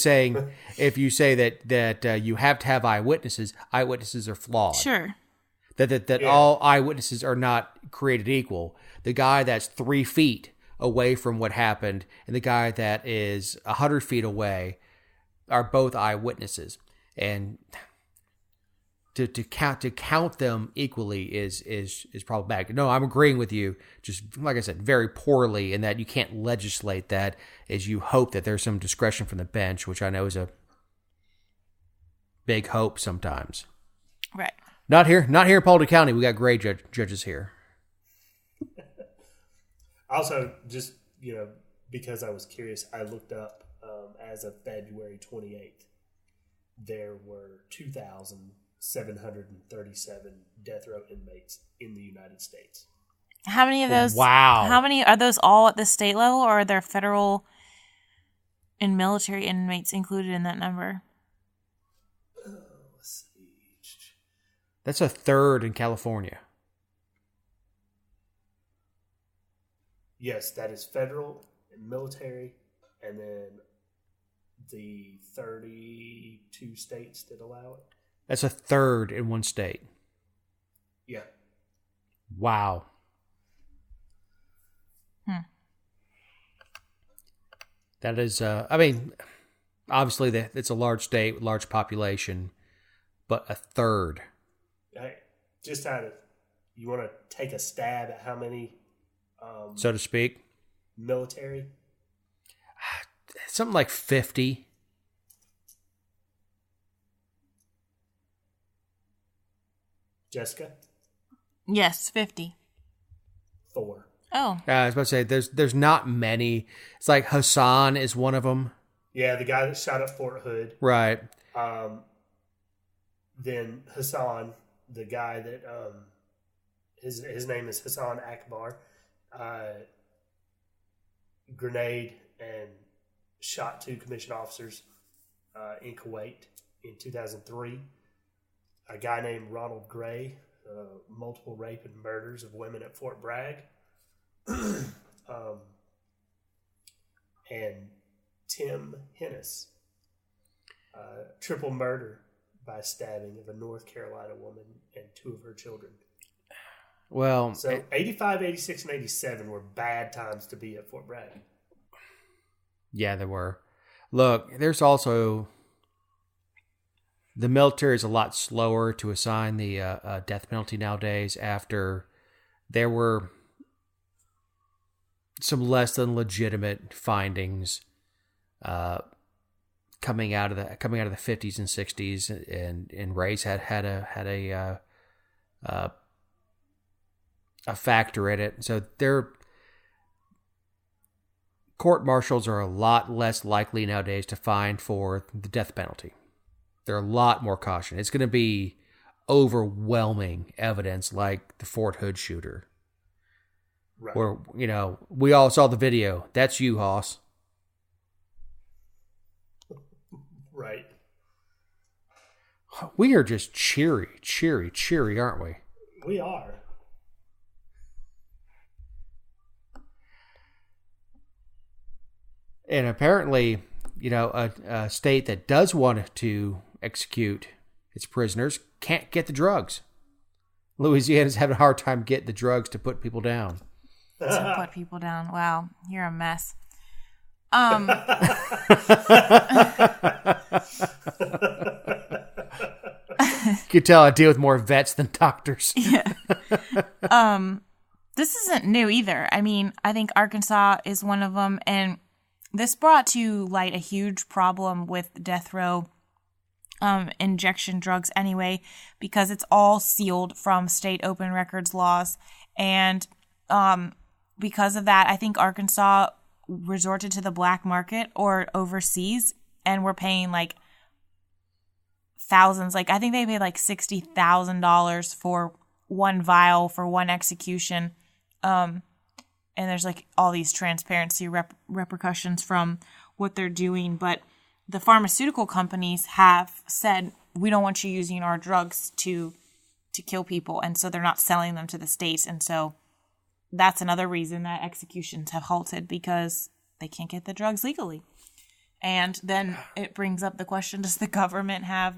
saying, if you say that you have to have eyewitnesses are flawed. Sure. That all eyewitnesses are not created equal. The guy that's 3 feet away from what happened and the guy that is 100 feet away are both eyewitnesses, and to count them equally is problematic. No, I'm agreeing with you. Just like I said, very poorly, in that you can't legislate that, as you hope that there's some discretion from the bench, which I know is a big hope sometimes. Right. Not here in Paulding County. We got great judges here. Also, just because I was curious, I looked up as of February 28th, there were 2,737 death row inmates in the United States. How many of those? Wow. How many are those all at the state level, or are there federal and military inmates included in that number? Let's see. That's a third in California. Yes, that is federal and military, and then the 32 states that allow it. That's a third in one state. Yeah. Wow. That is, obviously it's a large state with large population, but a third. Hey, just you want to take a stab at how many, so to speak? Military? Something like 50. Jessica? Yes, 50. 4. Oh. I was about to say, there's not many. It's like Hassan is one of them. Yeah, the guy that shot up Fort Hood. Right. Then Hassan, the guy that his name is Hassan Akbar, grenade and shot 2 commissioned officers in Kuwait in 2003. A guy named Ronald Gray, multiple rape and murders of women at Fort Bragg. And Tim Hennis, triple murder by stabbing of a North Carolina woman and 2 of her children. Well, so 85, 86, and 87 were bad times to be at Fort Bragg. Yeah, there were. Look, there's also, the military is a lot slower to assign the death penalty nowadays, after there were some less than legitimate findings coming out of the 50s and 60s, and race had a factor in it. So court martials are a lot less likely nowadays to find for the death penalty. They're a lot more cautious. It's going to be overwhelming evidence, like the Fort Hood shooter. Right. Where, we all saw the video. That's you, Hoss. Right. We are just cheery, aren't we? We are. And apparently, a state that does want to execute its prisoners can't get the drugs. Louisiana's having a hard time getting the drugs to put people down. To put people down. Wow, you're a mess. You can tell I deal with more vets than doctors. Yeah. This isn't new either. I mean, I think Arkansas is one of them, and this brought to light a huge problem with death row injection drugs anyway, because it's all sealed from state open records laws. And because of that, I think Arkansas resorted to the black market or overseas, and we're paying like thousands. Like, I think they paid like $60,000 for one vial for one execution. And there's like all these transparency repercussions from what they're doing. But the pharmaceutical companies have said, we don't want you using our drugs to kill people. And so they're not selling them to the states. And so that's another reason that executions have halted, because they can't get the drugs legally. And then it brings up the question, does the government have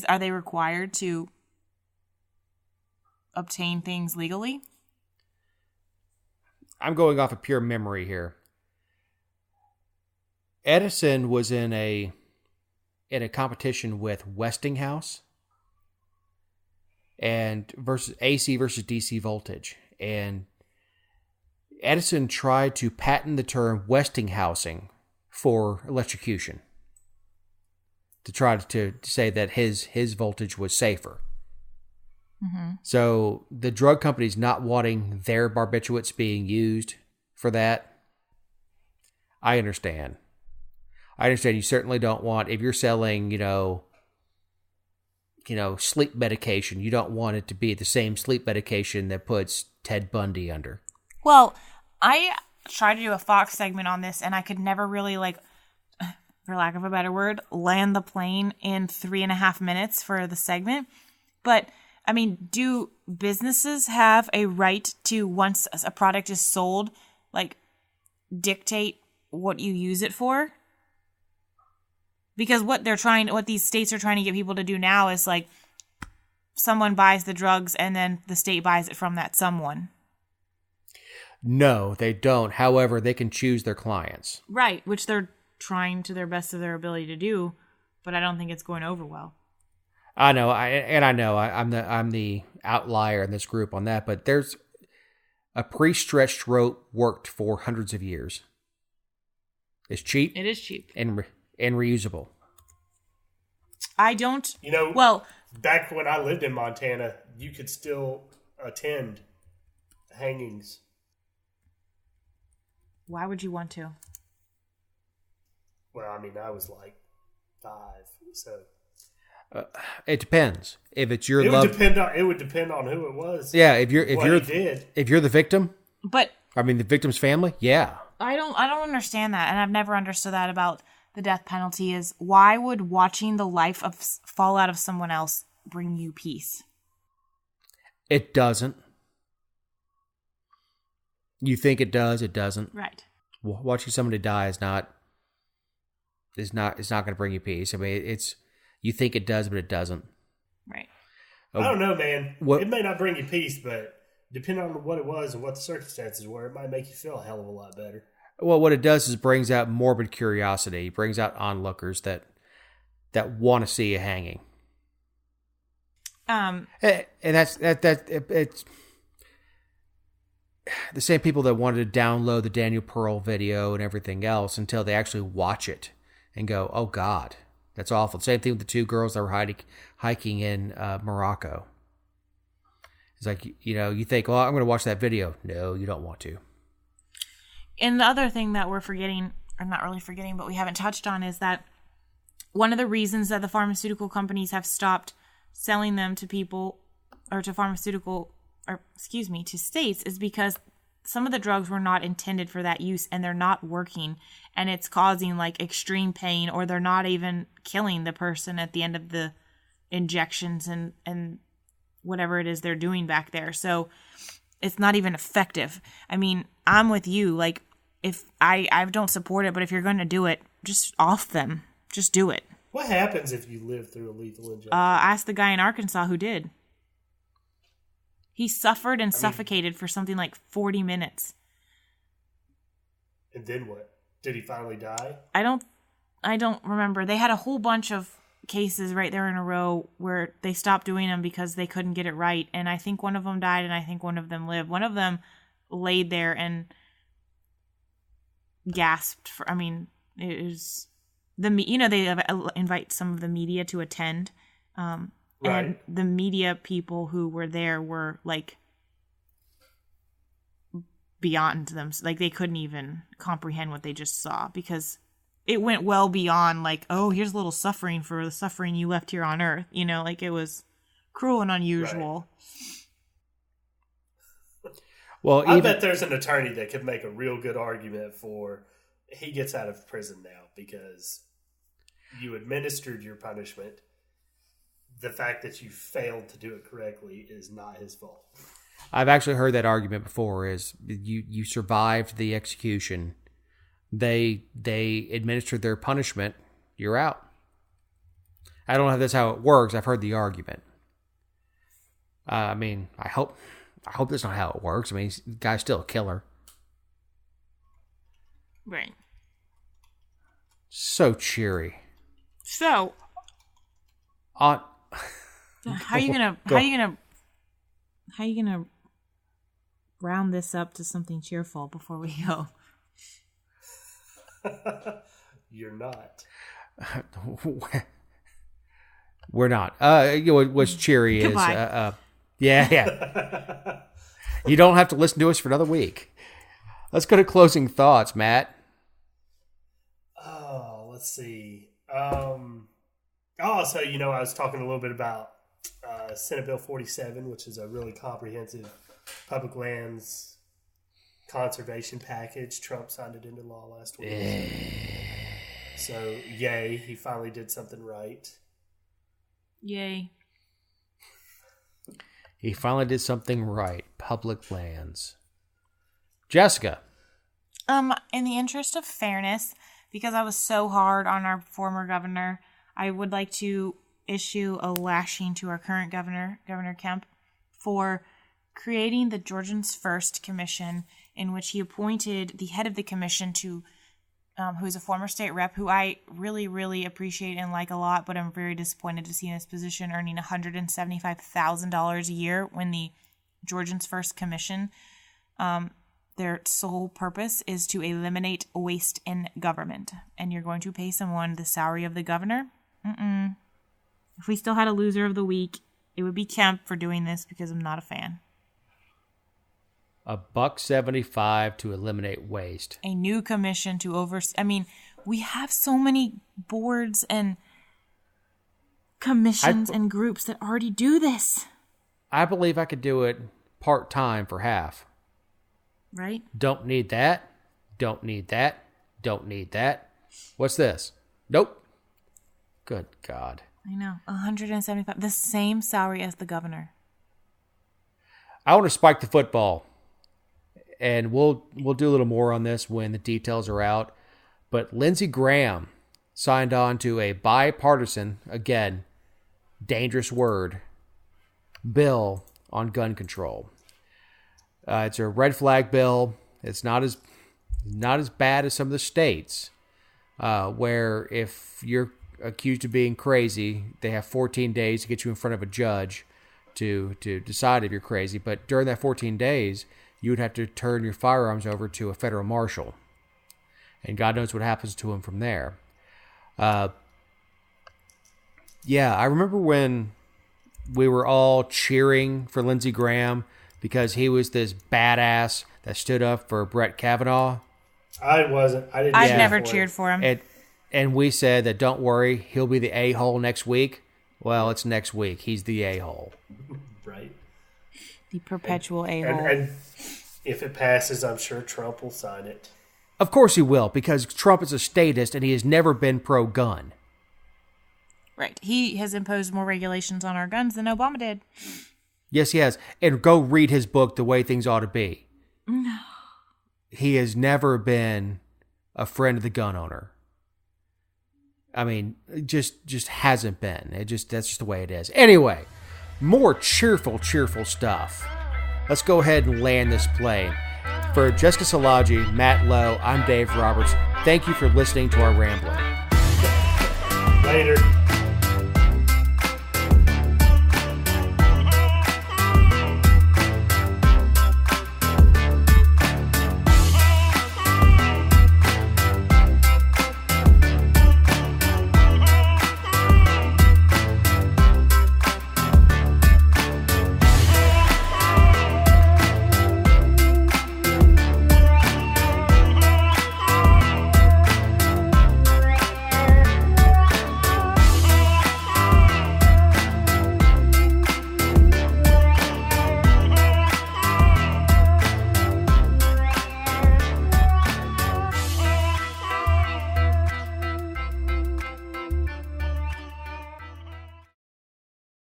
are they required to obtain things legally? I'm going off of pure memory here. Edison was in a competition with Westinghouse and versus AC versus DC voltage, and Edison tried to patent the term Westinghousing for electrocution to try to say that his voltage was safer. Mm-hmm. So the drug companies not wanting their barbiturates being used for that, I understand. You certainly don't want, if you're selling, sleep medication, you don't want it to be the same sleep medication that puts Ted Bundy under. Well, I tried to do a Fox segment on this, and I could never really, for lack of a better word, land the plane in 3.5 minutes for the segment. But I mean, do businesses have a right to, once a product is sold, dictate what you use it for? Because what these states are trying to get people to do now is someone buys the drugs and then the state buys it from that someone. No, they don't. However, they can choose their clients. Right, which they're trying to their best of their ability to do, but I don't think it's going over well. I know, I'm the outlier in this group on that, but there's a pre-stretched rope worked for hundreds of years. It's cheap. It is cheap and reusable. I don't. Back when I lived in Montana, you could still attend hangings. Why would you want to? Well, I mean, I was 5, so. It depends. If it's your it would depend on who it was. Yeah, if you're the victim, but the victim's family, yeah. I don't understand that, and I've never understood that about the death penalty. Is why would watching the life fall out of someone else bring you peace? It doesn't. You think it does? It doesn't. Right. Watching somebody die is not going to bring you peace. I mean, you think it does, but it doesn't. Right. I don't know, man. It may not bring you peace, but depending on what it was and what the circumstances were, it might make you feel a hell of a lot better. Well, what it does is brings out morbid curiosity. It brings out onlookers that want to see a hanging. And it's the same people that wanted to download the Daniel Pearl video and everything else until they actually watch it and go, "Oh God, that's awful." Same thing with the 2 girls that were hiking in Morocco. It's you think, "Well, I'm going to watch that video." No, you don't want to. And the other thing that we're forgetting, or not really forgetting, but we haven't touched on, is that one of the reasons that the pharmaceutical companies have stopped selling them to people, or to to states, is because some of the drugs were not intended for that use, and they're not working, and it's causing extreme pain, or they're not even killing the person at the end of the injections and whatever it is they're doing back there. So it's not even effective. I mean, I'm with you. If I don't support it, but if you're going to do it, just off them. Just do it. What happens if you live through a lethal injection? Ask the guy in Arkansas who did. He suffered and suffocated for something like 40 minutes. And then what? Did he finally die? I don't remember. They had a whole bunch of cases right there in a row where they stopped doing them because they couldn't get it right. And I think one of them died and I think one of them lived. One of them laid there and gasped for, I mean, it was they invite some of the media to attend. Right. And the media people who were there were like beyond them. Like they couldn't even comprehend what they just saw because it went well beyond like, oh, here's a little suffering for the suffering you left here on earth. Like it was cruel and unusual. Right. Well, I bet there's an attorney that could make a real good argument for he gets out of prison now because you administered your punishment. The fact that you failed to do it correctly is not his fault. I've actually heard that argument before. Is you survived the execution? They administered their punishment. You're out. I don't know if that's how it works. I've heard the argument. I mean, I hope that's not how it works. I mean, the guy's still a killer. Right. So cheery. So, how are you gonna round this up to something cheerful before we go? You're not. We're not. What's cheery is yeah. You don't have to listen to us for another week. Let's go to closing thoughts, Matt. Oh, let's see. I was talking a little bit about Senate Bill 47, which is a really comprehensive public lands conservation package. Trump signed it into law last week. So, yay, he finally did something right. Yay. He finally did something right. Public lands. Jessica. In the interest of fairness, because I was so hard on our former governor, I would like to issue a lashing to our current governor, Governor Kemp, for creating the Georgians First Commission, in which he appointed the head of the commission to, who is a former state rep, who I really, really appreciate and like a lot, but I'm very disappointed to see in his position earning $175,000 a year when the Georgians First Commission, their sole purpose is to eliminate waste in government. And you're going to pay someone the salary of the governor? If we still had a loser of the week, it would be Kemp for doing this because I'm not a fan. $1.75 to eliminate waste. A new commission to oversee. I mean, we have so many boards and commissions and groups that already do this. I believe I could do it part-time for half. Right? Don't need that. Don't need that. Don't need that. What's this? Nope. Good God. I know. $175. The same salary as the governor. I want to spike the football. And we'll do a little more on this when the details are out. But Lindsey Graham signed on to a bipartisan, again, dangerous word, bill on gun control. It's a red flag bill. It's not as bad as some of the states, where if you're accused of being crazy, they have 14 days to get you in front of a judge to decide if you're crazy. But during that 14 days, you would have to turn your firearms over to a federal marshal. And God knows what happens to him from there. I remember when we were all cheering for Lindsey Graham because he was this badass that stood up for Brett Kavanaugh. I wasn't. I've never cheered for him. And we said that don't worry, he'll be the a-hole next week. Well, it's next week. He's the a-hole. Right. The perpetual a-hole. And if it passes, I'm sure Trump will sign it. Of course he will, because Trump is a statist and he has never been pro-gun. Right. He has imposed more regulations on our guns than Obama did. Yes, he has. And go read his book, The Way Things Ought to Be. No. He has never been a friend of the gun owner. I mean, just hasn't been. That's just the way it is. Anyway, more cheerful stuff. Let's go ahead and land this plane. For Jessica Szilagyi, Matt Lowe, I'm Dave Roberts. Thank you for listening to our rambling. Later.